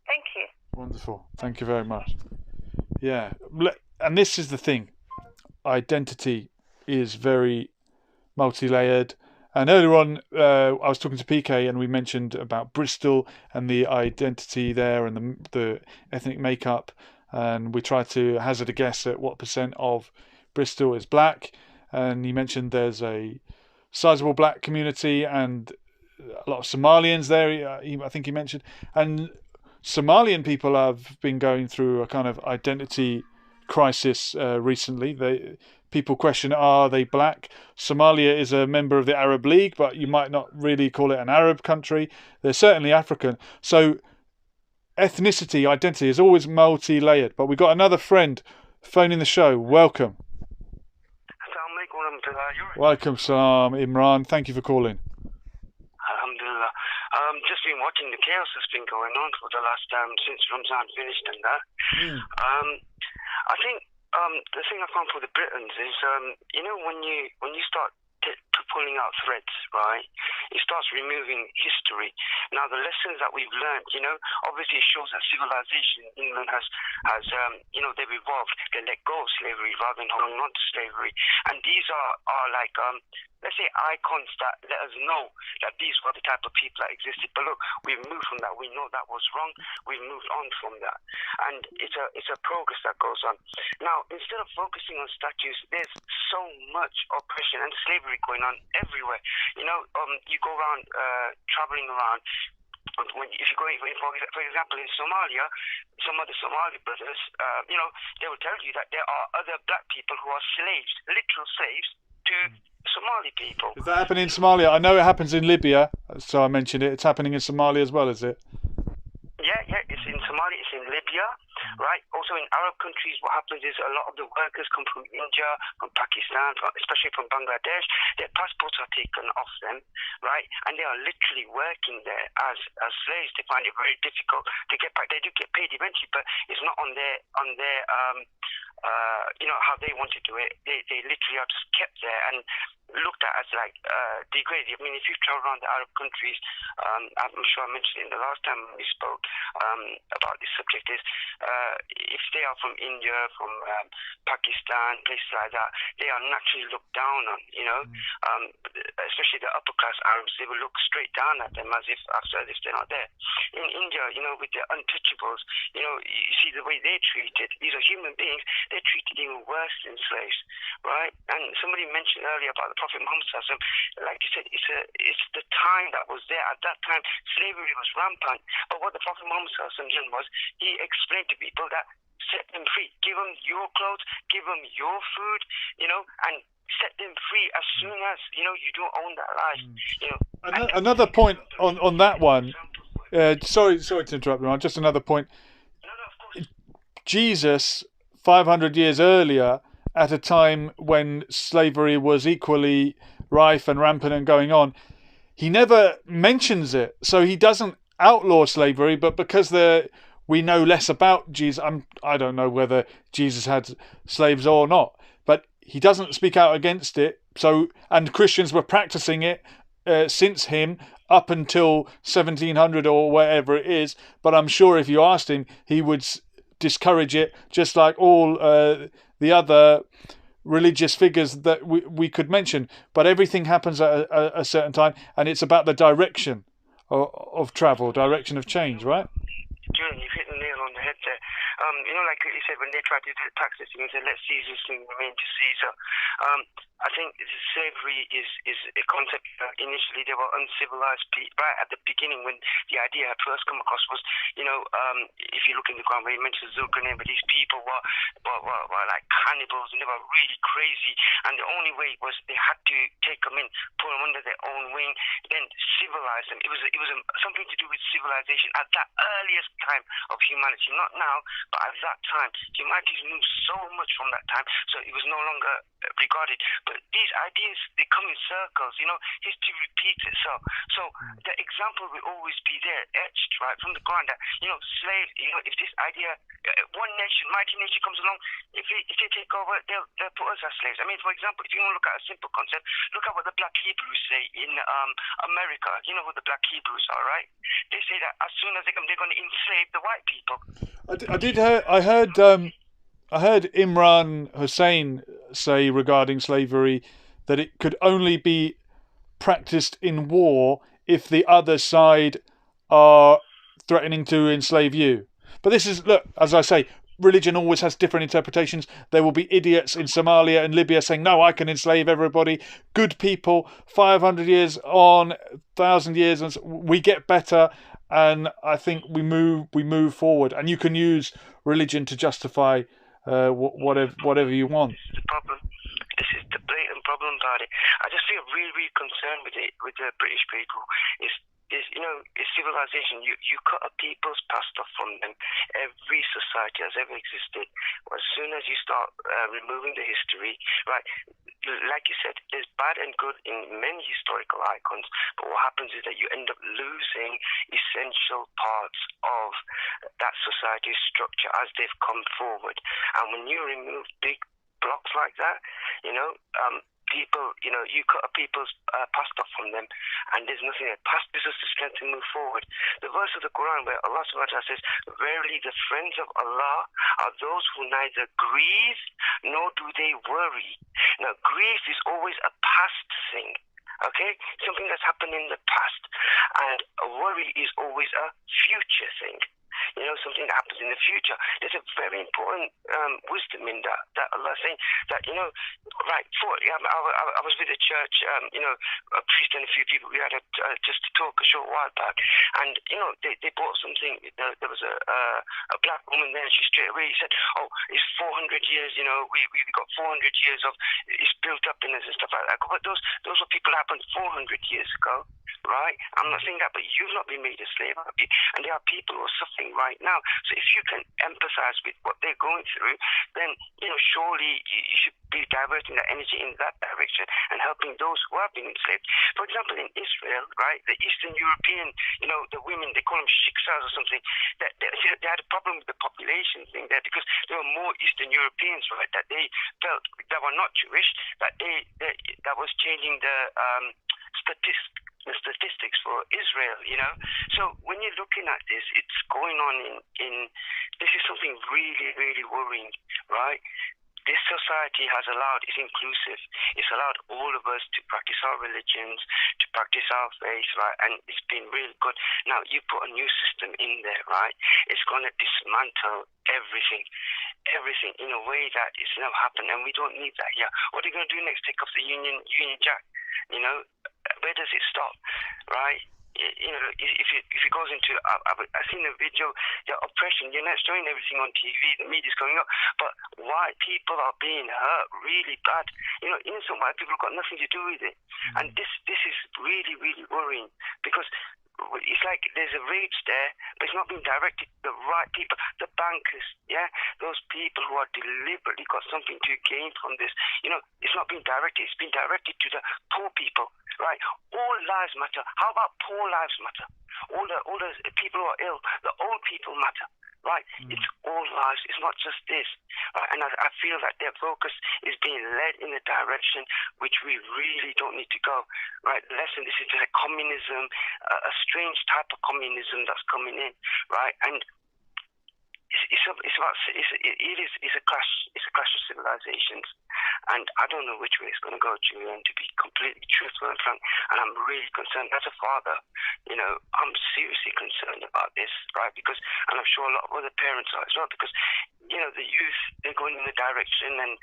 Thank you. Wonderful. Thank you very much. Yeah, and this is the thing. Identity is very multi-layered. And earlier on, I was talking to PK, and we mentioned about Bristol and the identity there and the ethnic makeup. And we tried to hazard a guess at what % of Bristol is black. And he mentioned there's a sizable black community and a lot of Somalians there, I think he mentioned. And Somalian people have been going through a kind of identity crisis recently. People question, are they black? Somalia is a member of the Arab League, but you might not really call it an Arab country. They're certainly African. So ethnicity, identity is always multi-layered. But we've got another friend phoning the show. Welcome. Welcome, Salam Imran. Thank you for calling. Alhamdulillah. Just been watching the chaos that's been going on for the last since Ramzan finished and that. I think the thing I found for the Britons is when you start pulling out threads, right, it starts removing history. Now the lessons that we've learned, obviously it shows that civilization in England has they've evolved. They let go of slavery rather than holding on to slavery, and these are like let's say icons that let us know that these were the type of people that existed. But look, we've moved from that. We know that was wrong. We've moved on from that, and it's a progress that goes on. Now, instead of focusing on statues, there's so much oppression and slavery going on everywhere. You go around, traveling around. If you go, for example, in Somalia, some of the Somali brothers, they will tell you that there are other black people who are slaves, literal slaves to Somali people. Is that happening in Somalia? I know it happens in Libya, so I mentioned it. It's happening in Somalia as well, is it? Yeah, it's in Somalia, it's in Libya, right? Also in Arab countries, what happens is a lot of the workers come from India, from Pakistan, especially from Bangladesh. Their passports are taken off them, right? And they are literally working there as slaves. They find it very difficult to get back. They do get paid eventually, but it's not on their how they want to do it. They literally are just kept there and looked at as like degraded. I mean, if you travel around the Arab countries, I'm sure I mentioned it the last time we spoke about this subject, is if they are from India, from Pakistan, places like that, they are naturally looked down on, especially the upper class Arabs. They will look straight down at them as if they're not there. In India, with the untouchables, you see the way they're treated. These are human beings. They're treated even worse than slaves, right? And somebody mentioned earlier about the Prophet Muhammad, like you said, it's the time that was there. At that time, slavery was rampant. But what the Prophet Muhammad did was, he explained to people that set them free, give them your clothes, give them your food, and set them free as soon as you don't own that life. Another point on that one. Sorry to interrupt, Ron. Just another point. No, of course. Jesus, 500 years earlier, at a time when slavery was equally rife and rampant and going on, he never mentions it. So he doesn't outlaw slavery, but because we know less about Jesus, I don't know whether Jesus had slaves or not, but he doesn't speak out against it. So, and Christians were practicing it since him up until 1700 or whatever it is. But I'm sure if you asked him, he would discourage it, just like all the other religious figures that we could mention, but everything happens at a certain time, and it's about the direction of travel, direction of change, right? June, you've hit the nail on the head there. Like you said, when they tried to do the tax system, they said, let Caesar's thing remain to Caesar. I think slavery is a concept that initially they were uncivilized people. Right at the beginning, when the idea had first come across was, if you look in the Quran where you mentioned Zulkarnain, but these people were like cannibals, and they were really crazy, and the only way was they had to take them in, put them under their own wing, then civilize them. It was something to do with civilization at that earliest time of humanity, not now, but at that time. Humanity's moved so much from that time, so it was no longer regarded. But these ideas, they come in circles, history repeats itself. So the example will always be there, etched, right, from the Quran, that, slaves, if this idea, one nation, mighty nation comes along, if they take over, they'll put us as slaves. I mean, for example, if you want to look at a simple concept, look at what the Black Hebrews say in America. You know who the Black Hebrews are, right? They say that as soon as they come, they're going to enslave the white people. I heard Imran Hussein say regarding slavery that it could only be practiced in war if the other side are threatening to enslave you. But this is, look, as I say, religion always has different interpretations. There will be idiots in Somalia and Libya saying, no, I can enslave everybody. Good people, 500 years on, 1,000 years, and we get better. And I think we move forward. And you can use religion to justify whatever you want. This is the problem. This is the blatant problem about it. I just feel really, really concerned with the British people. Is civilization. You cut a people's past off from them. Every society has ever existed. As soon as you start removing the history, right? Like you said, there's bad and good in many historical icons, but what happens is that you end up losing essential parts of that society's structure as they've come forward. And when you remove big blocks like that, people, you cut a people's past off from them, and there's nothing there. Past gives us the strength to move forward. The verse of the Quran where Allah subhanahu wa ta'ala says, verily the friends of Allah are those who neither grieve nor do they worry. Now, grief is always a past thing. Okay? Something that's happened in the past. And a worry is always a future thing. Something that happens in the future. There's a very important wisdom in that Allah saying that, right, I was with a church, a priest and a few people. We had just to talk a short while back, and, they bought something. There was a black woman there, and she straight away said, oh, it's 400 years, we got 400 years of, it's built up in us and stuff like that. But those were people that happened 400 years ago. Right? I'm not saying that, but you've not been made a slave, have you? And there are people who are suffering right now. So if you can empathize with what they're going through, then, surely you should be diverting that energy in that direction and helping those who have been enslaved. For example, in Israel, right, the Eastern European, the women, they call them shiksas or something, they had a problem with the population thing there because there were more Eastern Europeans, right, that they felt that were not Jewish, that was changing the statistics for Israel, So when you're looking at this, it's going on this is something really, really worrying, right? This society has allowed, it's inclusive, it's allowed all of us to practice our religions, to practice our faith, right? And it's been really good. Now, you put a new system in there, right? It's going to dismantle everything in a way that it's never happened, and we don't need that here. What are they going to do next? Take off the Union Jack? Where does it stop, right? If it goes into, I've seen a video, the oppression, you're not showing everything on TV, the media's going up, but white people are being hurt really bad. Innocent white people have got nothing to do with it. And this is really, really worrying, because it's like there's a rage there, but it's not being directed to the right people, the bankers, those people who are deliberately got something to gain from this. It's not being directed, it's being directed to the poor people, right? All lives matter. How about poor lives matter? All the people who are ill, the old people matter. Right, it's all lives. It's not just this, right? And I feel that their focus is being led in a direction which we really don't need to go. Right, this is like communism, a strange type of communism that's coming in, right? And it's a clash of civilizations, and I don't know which way it's going to go, Julian. To be completely truthful and frank, and I'm really concerned as a father. I'm seriously concerned about this, right? Because, and I'm sure a lot of other parents are as well, because the youth, they're going in a direction, and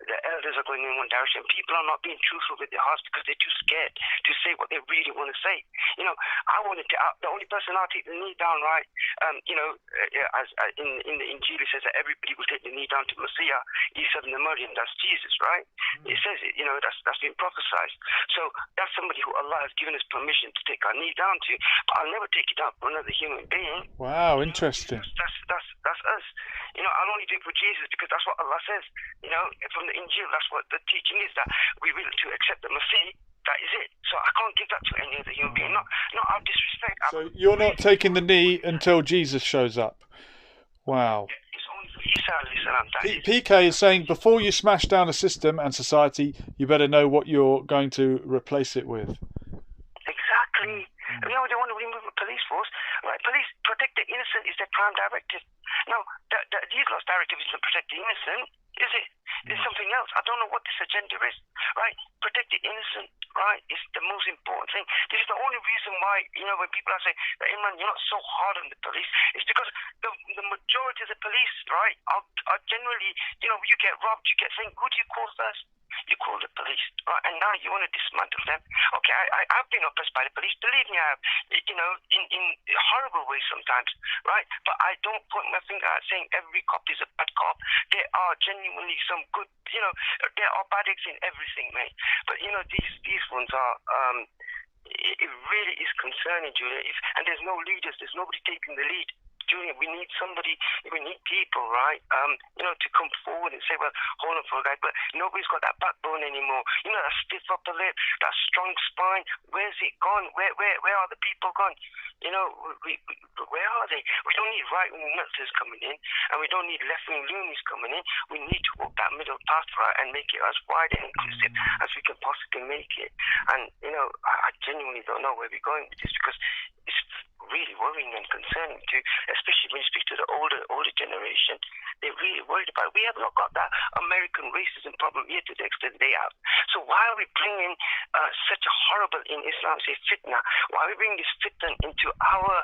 the elders are going in one direction. People are not being truthful with their hearts because they're too scared to say what they really want to say. The only person I'll take the knee down, right? As in the Injil, it says that everybody will take the knee down to Messiah, Isa ibn Maryam. That's Jesus, right? It says it. That's been prophesied. So that's somebody who Allah has given us permission to take our knee down to. But I'll never take it down for another human being. Wow, interesting. That's us. I'll only do it for Jesus because that's what Allah says. From the Injil, that's what the teaching is, that we will to accept the Messiah. That is it. So I can't give that to any other human being. Not out of disrespect. So you're not taking the knee until Jesus shows up. Wow. It's only for Isa alayhi salam. PK is saying, before you smash down a system and society, you better know what you're going to replace it with. Exactly. They want to remove the police force. Right? Police protect the innocent is their prime directive. Now, these last directive is to protect the innocent, is it? There's something else. I don't know what this agenda is, right? Protect the innocent, right, is the most important thing. This is the only reason why, when people are saying that, Imran, you're not so hard on the police, it's because the majority of the police, right, are generally, you get robbed, you get things. Who do you call first? You call the police, right? And now you want to dismantle them. Okay, I've been oppressed by the police. Believe me, I have. In horrible ways sometimes, right? But I don't point my finger at saying every cop is a bad cop. There are genuinely some good. There are bad eggs in everything, mate. But these ones are. It really is concerning, Julia. And there's no leaders. There's nobody taking the lead. Julian, we need people, right? To come forward and say, well, hold on for a guy, but nobody's got that backbone anymore. That stiff upper lip, that strong spine. Where's it gone? Where are the people gone? Where are they? We don't need right-wing nutters coming in, and we don't need left-wing loonies coming in. We need to walk that middle path, right, and make it as wide and inclusive as we can possibly make it. And, I genuinely don't know where we're going with this, because it's really worrying and concerning too, especially when you speak to the older generation. They're really worried about it. We have not got that American racism problem here to the extent they have. So why are we bringing such a horrible, in Islam say, fitna? Why are we bringing this fitna into our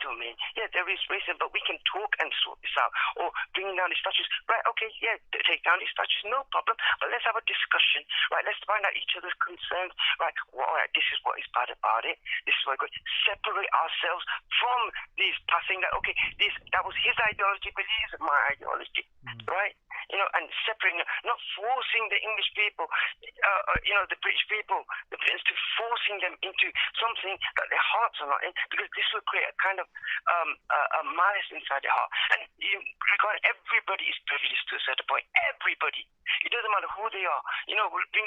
domain? Yeah, there is racism, but we can talk and sort this out. Or bringing down the statues. Right, okay, yeah, take down the statues, no problem. But let's have a discussion. Right, let's find out each other's concerns. Right, all right, this is what is bad about it. This is what we're going to separate ourselves from these passing that, okay, that was his ideology, but this is my ideology. Right? And separating, not forcing the English people, the British people, the Britons, to forcing them into something that their hearts are not in, because this will create a kind of a malice inside their heart. And everybody is prejudiced to a certain point. Everybody. It doesn't matter who they are.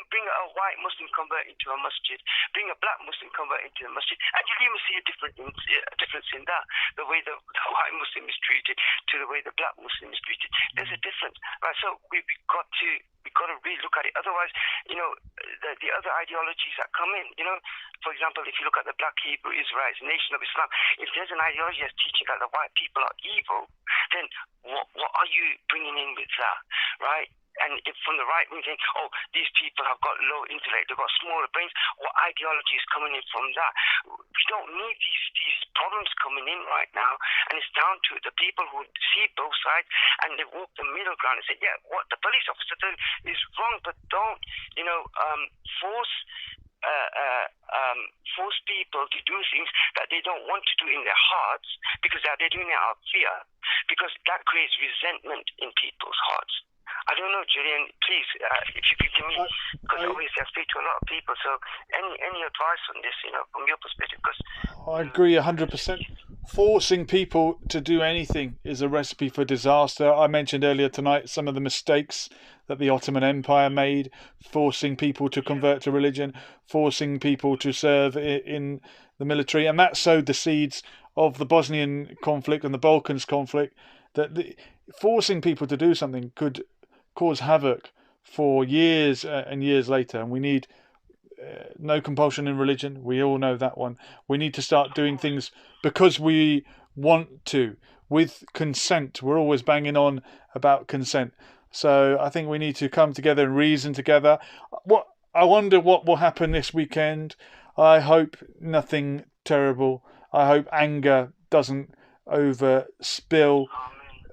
Bring a white Muslim convert into a masjid, bring a black Muslim convert into a masjid, and you even see a difference in that. The way the white Muslim is treated to the way the black Muslim is treated. There's a difference. Right, so we've got to really look at it. Otherwise, the other ideologies that come in, for example, if you look at the Black Hebrew Israelites, Nation of Islam, if there's an ideology that's teaching that the white people are evil, then what are you bringing in with that, right? And if from the right wing saying, oh, these people have got low intellect, they've got smaller brains, what ideology is coming in from that? We don't need these problems coming in right now, and it's down to the people who see both sides and they walk the middle ground and say, yeah, what the police officer did is wrong, but don't, force people to do things that they don't want to do in their hearts, because they're doing it out of fear, because that creates resentment in people's hearts. I don't know, Julian, please, if you could give me, because obviously I speak to a lot of people, so any advice on this, from your perspective? Because I agree 100%. Forcing people to do anything is a recipe for disaster. I mentioned earlier tonight some of the mistakes that the Ottoman Empire made, forcing people to convert to religion, forcing people to serve in the military, and that sowed the seeds of the Bosnian conflict and the Balkans conflict, that forcing people to do something could cause havoc for years and years later. And we need no compulsion in religion. We all know that one. We need to start doing things because we want to, with consent. We're always banging on about consent. So I think we need to come together and reason together. I wonder what will happen this weekend. I hope nothing terrible. I hope anger doesn't overspill.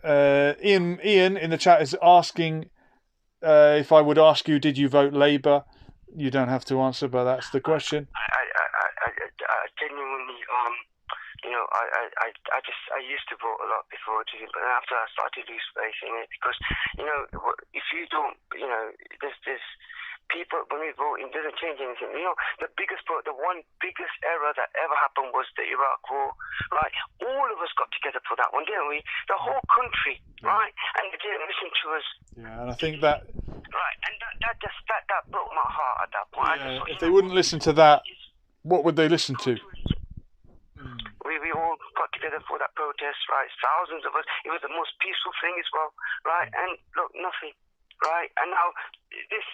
Ian in the chat is asking if I would ask you, did you vote Labour? You don't have to answer, but that's the question. I genuinely, I used to vote a lot before, but after I started to lose faith in it, because, if you don't, there's people, when we vote, it doesn't change anything. The one biggest error that ever happened was the Iraq War, right? All of us got together for that one, didn't we? The whole country, right? And they didn't listen to us. Yeah, and I think that... Right, and that broke my heart at that point. Yeah, if they wouldn't listen to that, what would they listen to? We all got together for that protest, right? Thousands of us. It was the most peaceful thing as well, right? And look, nothing. Right, and now this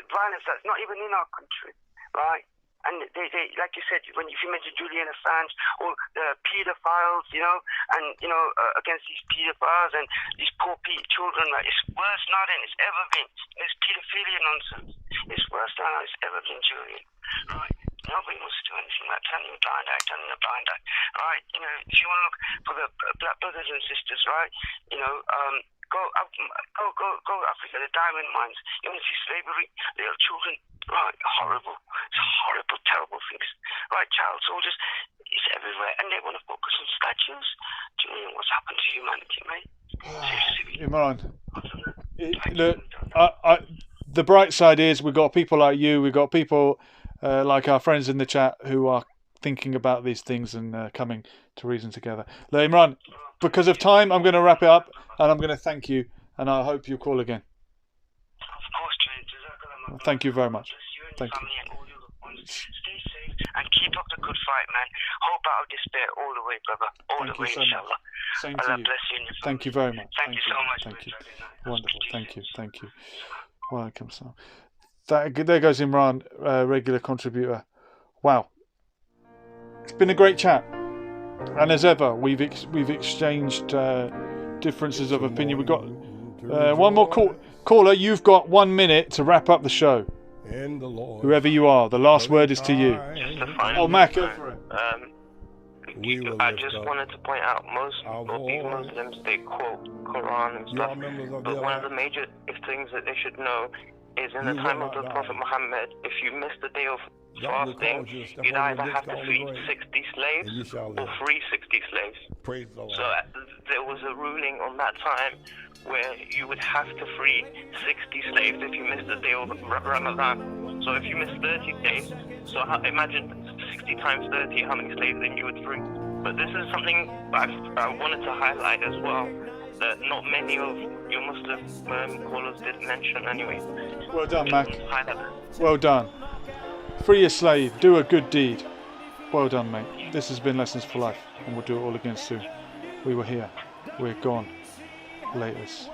violence that's not even in our country, right? And they like you said, if you mention Julian Assange or the paedophiles, against these paedophiles and these poor children, right? It's worse now than it's ever been. This paedophilia nonsense. It's worse now than it's ever been, Julian. Right? Nobody wants to do anything like turning a blind eye, right? If you want to look for the black brothers and sisters, right? Go Africa, the diamond mines. You want to see slavery, little children, right? Horrible. It's horrible, terrible things, right? Child soldiers, it's everywhere, and they want to focus on statues. Do you know what's happened to humanity, mate? Seriously. Imran, look, the bright side is we've got people like you, we've got people like our friends in the chat who are thinking about these things and coming to reason together. Look, Imran, because of time, I'm going to wrap it up, and I'm going to thank you, and I hope you call again. Of course, James. Thank you very much. Thank you. Stay safe and keep up the good fight, man. Hope out of despair all the way, brother. All the way, inshallah. Same to you. Bless you and your family. Thank you very much. Thank you so much. Thank you. Wonderful. Thank you. Welcome, Sam. There goes Imran, regular contributor. Wow. It's been a great chat. And as ever, we've exchanged differences of opinion. We've got one more caller. You've got 1 minute to wrap up the show. Whoever you are, the last word is to you. Oh, Mac, go for it. I just wanted to point out most of these Muslims, they quote Quran and stuff, but one of the major things that they should know is in the time of the Prophet Muhammad, if you miss the day of fasting, you'd either have to feed 60 slaves or free 60 slaves. So there was a ruling on that time where you would have to free 60 slaves if you missed the day of Ramadan. So if you miss 30 days, so imagine 60 times 30, how many slaves then you would free. But this is something I wanted to highlight as well, that not many of your Muslim callers did mention anyway. Well done, Mac. Well done. Free a slave, do a good deed. Well done, mate. This has been Lessons for Life, and we'll do it all again soon. We were here, we're gone. Latest.